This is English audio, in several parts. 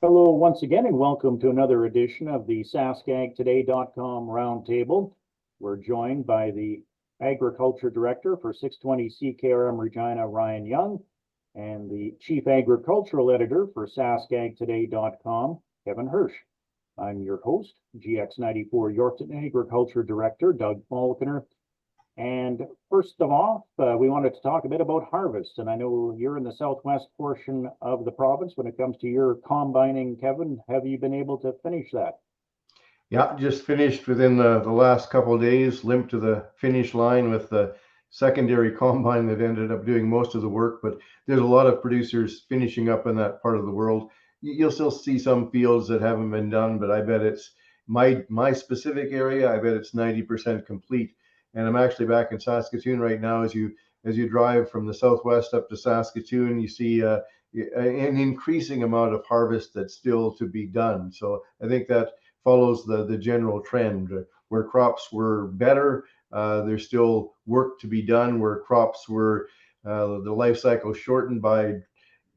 Hello once again, and welcome to another edition of the SaskAgToday.com Roundtable. We're joined by the Agriculture Director for 620 CKRM Regina, Ryan Young, and the Chief Agricultural Editor for SaskAgToday.com, Kevin Hursh. I'm your host, GX94 Yorkton Agriculture Director, Doug Falconer. And first of all, we wanted to talk a bit about harvest. And I know you're in the southwest portion of the province when it comes to your combining, Kevin. Have you been able to finish that? Yeah, just finished within the last couple of days, limped to the finish line with the secondary combine that ended up doing most of the work. But there's a lot of producers finishing up in that part of the world. You'll still see some fields that haven't been done, but I bet it's my specific area. I bet it's 90% complete. And I'm actually back in Saskatoon right now. As you drive from the southwest up to Saskatoon, you see an increasing amount of harvest that's still to be done. So I think that follows the general trend. Where crops were better, there's still work to be done. Where crops were the life cycle shortened by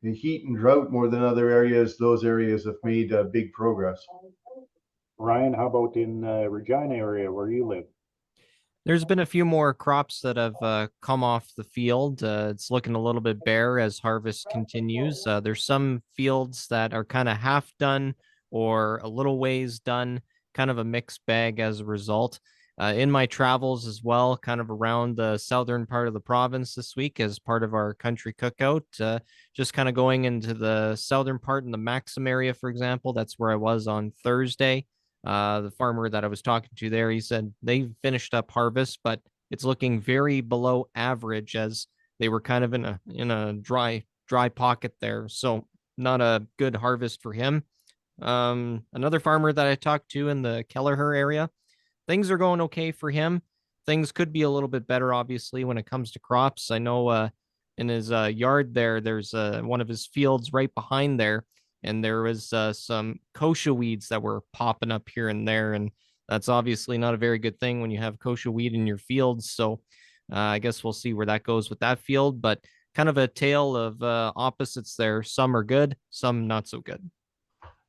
the heat and drought more than other areas, those areas have made big progress. Ryan, how about in Regina area where you live? There's been a few more crops that have come off the field. It's looking a little bit bare as harvest continues. There's some fields that are kind of half done or a little ways done, kind of a mixed bag as a result. In my travels as well, kind of around the southern part of the province this week as part of our country cookout, just kind of going into the southern part in the Maxim area, for example. That's where I was on Thursday. The farmer that I was talking to there, he said they finished up harvest, but it's looking very below average as they were kind of in a dry pocket there. So not a good harvest for him. Another farmer that I talked to in the Kelleher area, things are going okay for him. Things could be a little bit better, obviously, when it comes to crops. I know in his yard there's one of his fields right behind there, and there was some kochia weeds that were popping up here and there, and that's obviously not a very good thing when you have kochia weed in your fields. So I guess we'll see where that goes with that field, but kind of a tale of opposites there. Some are good, some not so good.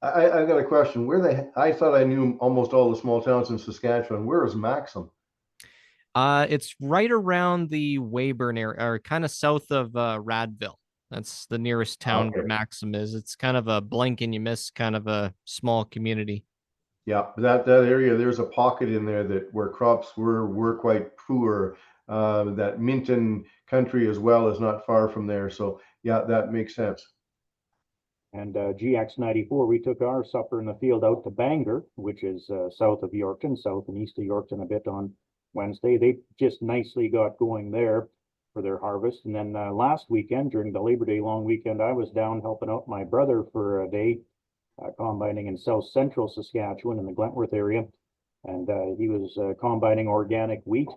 I got a question. I thought I knew almost all the small towns in Saskatchewan. Where is Maxim? It's right around the Weyburn area, or kind of south of Radville. That's the nearest town Okay. where Maxim is. It's kind of a blink and you miss kind of a small community. Yeah, that area, there's a pocket in there that where crops were quite poor. That Minton country as well is not far from there. So yeah, that makes sense. And GX94, we took our supper in the field out to Bangor, which is south of Yorkton, south and east of Yorkton a bit on Wednesday. They just nicely got going there for their harvest. And then last weekend, during the Labor Day long weekend, I was down helping out my brother for a day, combining in south central Saskatchewan in the Glentworth area. And he was combining organic wheat.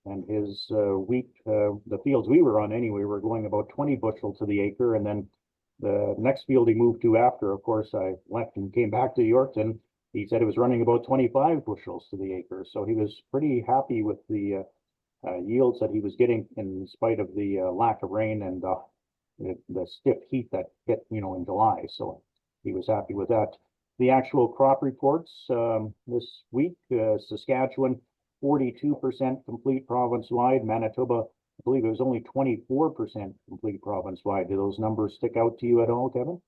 And his wheat, the fields we were on anyway, were going about 20 bushel to the acre. And then the next field he moved to after, of course, I left and came back to Yorkton. He said it was running about 25 bushels to the acre. So he was pretty happy with the yields that he was getting in spite of the lack of rain and the stiff heat that hit, in July. So he was happy with that. The actual crop reports this week, Saskatchewan, 42% complete province-wide. Manitoba, I believe it was only 24% complete province-wide. Do those numbers stick out to you at all, Kevin?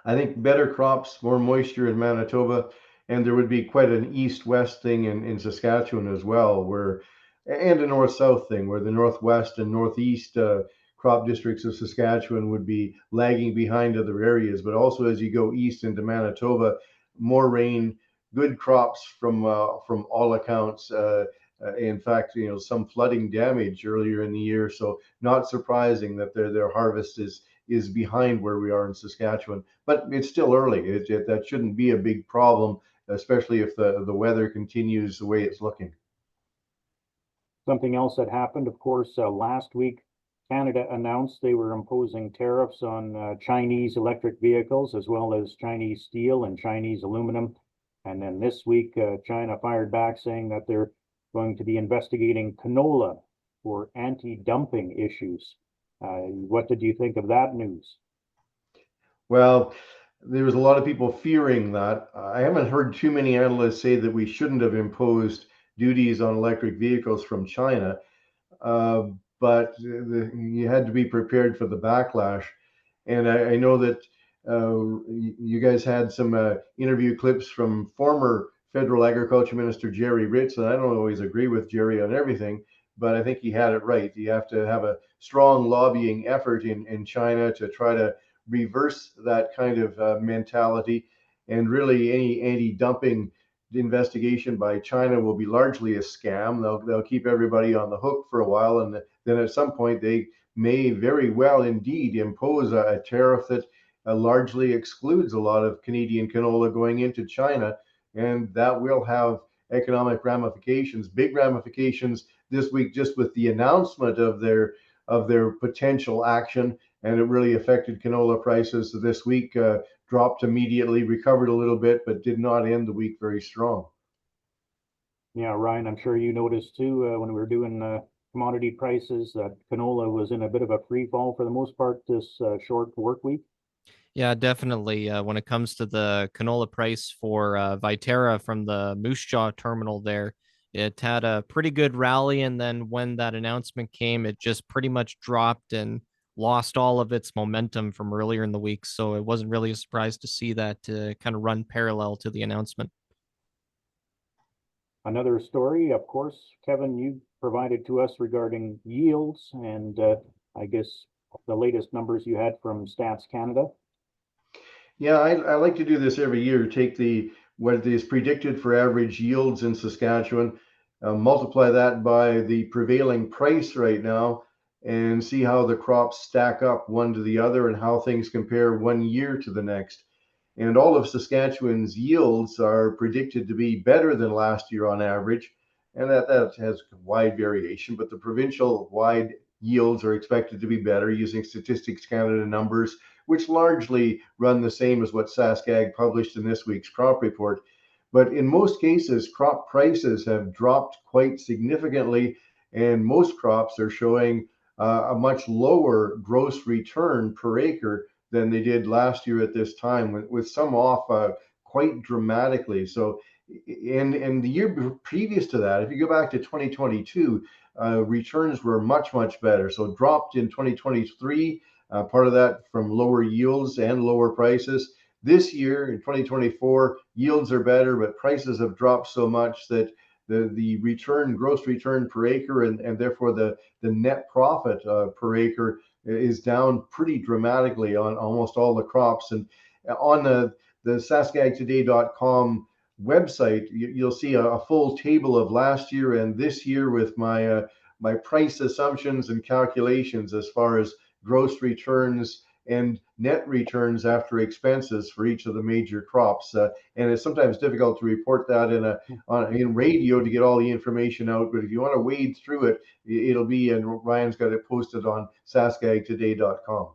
I think better crops, more moisture in Manitoba, and there would be quite an east-west thing in Saskatchewan as well, and a north-south thing, where the northwest and northeast crop districts of Saskatchewan would be lagging behind other areas. But also as you go east into Manitoba, more rain, good crops from all accounts. In fact, some flooding damage earlier in the year, so not surprising that their harvest is behind where we are in Saskatchewan. But it's still early. That shouldn't be a big problem, especially if the weather continues the way it's looking. Something else that happened, of course, last week, Canada announced they were imposing tariffs on Chinese electric vehicles as well as Chinese steel and Chinese aluminum. And then this week, China fired back saying that they're going to be investigating canola for anti-dumping issues. What did you think of that news? Well, there was a lot of people fearing that. I haven't heard too many analysts say that we shouldn't have imposed duties on electric vehicles from China, uh, but you had to be prepared for the backlash. And I know that you guys had some interview clips from former federal agriculture minister Jerry Ritz, and I don't always agree with Jerry on everything, but I think he had it right. You have to have a strong lobbying effort in China to try to reverse that kind of mentality. And really, any anti-dumping investigation by China will be largely a scam. They'll keep everybody on the hook for a while, and then at some point they may very well indeed impose a tariff that largely excludes a lot of Canadian canola going into China, and that will have economic ramifications, big ramifications this week, just with the announcement of their potential action. And it really affected canola prices this week. Dropped immediately, recovered a little bit, but did not end the week very strong. Yeah, Ryan, I'm sure you noticed too, when we were doing commodity prices, that canola was in a bit of a free fall for the most part this short work week. Yeah, definitely. When it comes to the canola price for Viterra from the Moose Jaw terminal there, it had a pretty good rally. And then when that announcement came, it just pretty much dropped and lost all of its momentum from earlier in the week. So it wasn't really a surprise to see that kind of run parallel to the announcement. Another story, of course, Kevin, you provided to us regarding yields and I guess the latest numbers you had from Stats Canada. Yeah, I like to do this every year. Take what is predicted for average yields in Saskatchewan, multiply that by the prevailing price right now, and see how the crops stack up one to the other and how things compare one year to the next. And all of Saskatchewan's yields are predicted to be better than last year on average, and that has wide variation, but the provincial wide yields are expected to be better using Statistics Canada numbers, which largely run the same as what SaskAg published in this week's crop report. But in most cases, crop prices have dropped quite significantly, and most crops are showing a much lower gross return per acre than they did last year at this time, with some off quite dramatically. So, in the year previous to that, if you go back to 2022, returns were much better. So dropped in 2023, part of that from lower yields and lower prices. This year in 2024, yields are better, but prices have dropped so much that the gross return per acre, and therefore the net profit per acre is down pretty dramatically on almost all the crops. And on the SaskAgToday.com website, you'll see a full table of last year and this year with my price assumptions and calculations as far as gross returns and net returns after expenses for each of the major crops. And it's sometimes difficult to report that in radio to get all the information out. But if you want to wade through it, it'll be, and Ryan's got it posted on SaskAgToday.com.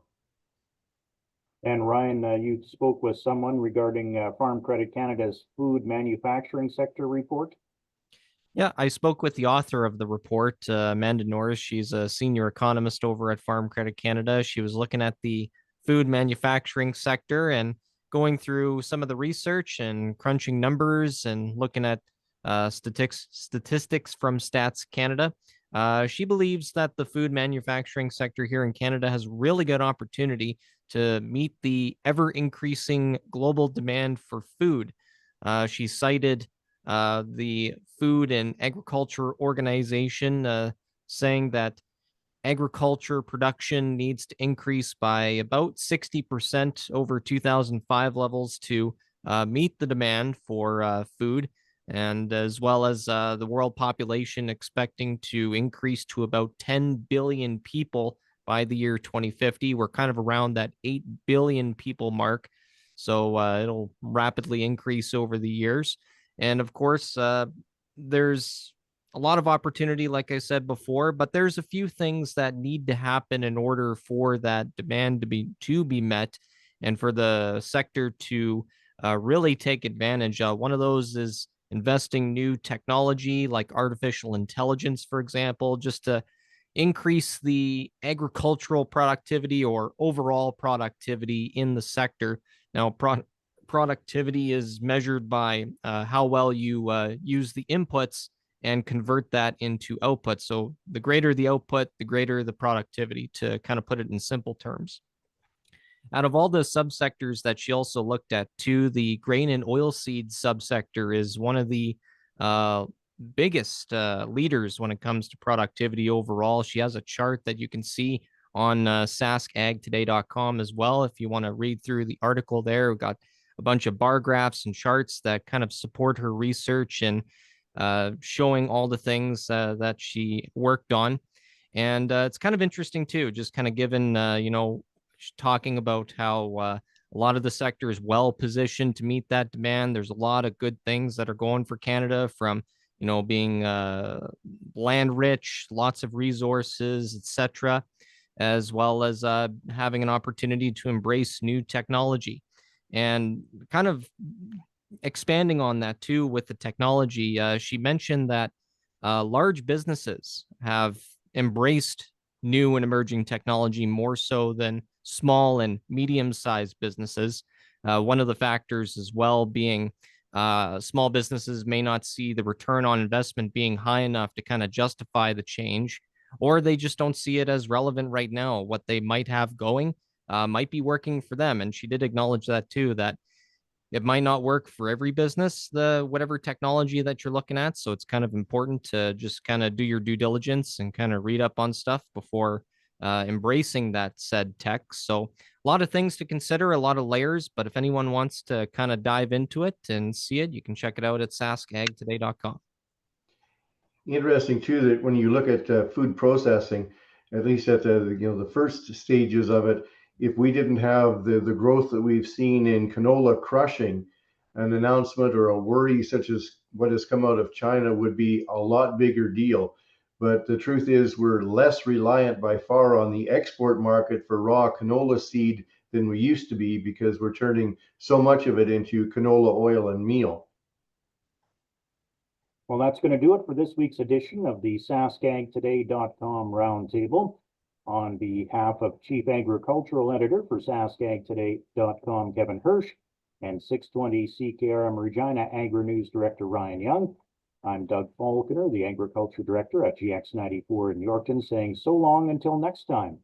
And Ryan, you spoke with someone regarding Farm Credit Canada's food manufacturing sector report. Yeah, I spoke with the author of the report, Amanda Norris. She's a senior economist over at Farm Credit Canada. She was looking at the food manufacturing sector and going through some of the research and crunching numbers and looking at statistics from Stats Canada. She believes that the food manufacturing sector here in Canada has really good opportunity to meet the ever increasing global demand for food. She cited the Food and Agriculture Organization, saying that agriculture production needs to increase by about 60% over 2005 levels to meet the demand for food, and as well as the world population expecting to increase to about 10 billion people by the year 2050. We're kind of around that 8 billion people mark. So it'll rapidly increase over the years. And of course, there's a lot of opportunity, like I said before, but there's a few things that need to happen in order for that demand to be met and for the sector to really take advantage. One of those is investing new technology like artificial intelligence, for example, just to increase the agricultural productivity or overall productivity in the sector. Now, productivity is measured by how well you use the inputs and convert that into output. So the greater the output, the greater the productivity, to kind of put it in simple terms. Out of all the subsectors that she also looked at, too, the grain and oilseed subsector is one of the uh, biggest leaders when it comes to productivity overall. She has a chart that you can see on SaskAgToday.com as well. If you want to read through the article there, we've got a bunch of bar graphs and charts that kind of support her research and showing all the things that she worked on. And it's kind of interesting too, just kind of given, talking about how a lot of the sector is well positioned to meet that demand. There's a lot of good things that are going for Canada, from being land rich, lots of resources, etc., as well as having an opportunity to embrace new technology. And kind of expanding on that too with the technology, she mentioned that large businesses have embraced new and emerging technology more so than small and medium-sized businesses. One of the factors as well being small businesses may not see the return on investment being high enough to kind of justify the change, or they just don't see it as relevant right now. What they might have going might be working for them. And she did acknowledge that too, that it might not work for every business, the whatever technology that you're looking at. So it's kind of important to just kind of do your due diligence and kind of read up on stuff before embracing that said tech. So a lot of things to consider, a lot of layers. But if anyone wants to kind of dive into it and see it, you can check it out at SaskAgToday.com. Interesting too that when you look at food processing, at least at the first stages of it, if we didn't have the growth that we've seen in canola crushing, an announcement or a worry such as what has come out of China would be a lot bigger deal. But the truth is we're less reliant by far on the export market for raw canola seed than we used to be, because we're turning so much of it into canola oil and meal. Well, that's going to do it for this week's edition of the SaskAgToday.com Roundtable. On behalf of Chief Agricultural Editor for SaskAgToday.com, Kevin Hursh, and 620 CKRM Regina AgriNews Director Ryan Young, I'm Doug Falconer, the Agriculture Director at GX94 in Yorkton, saying so long until next time.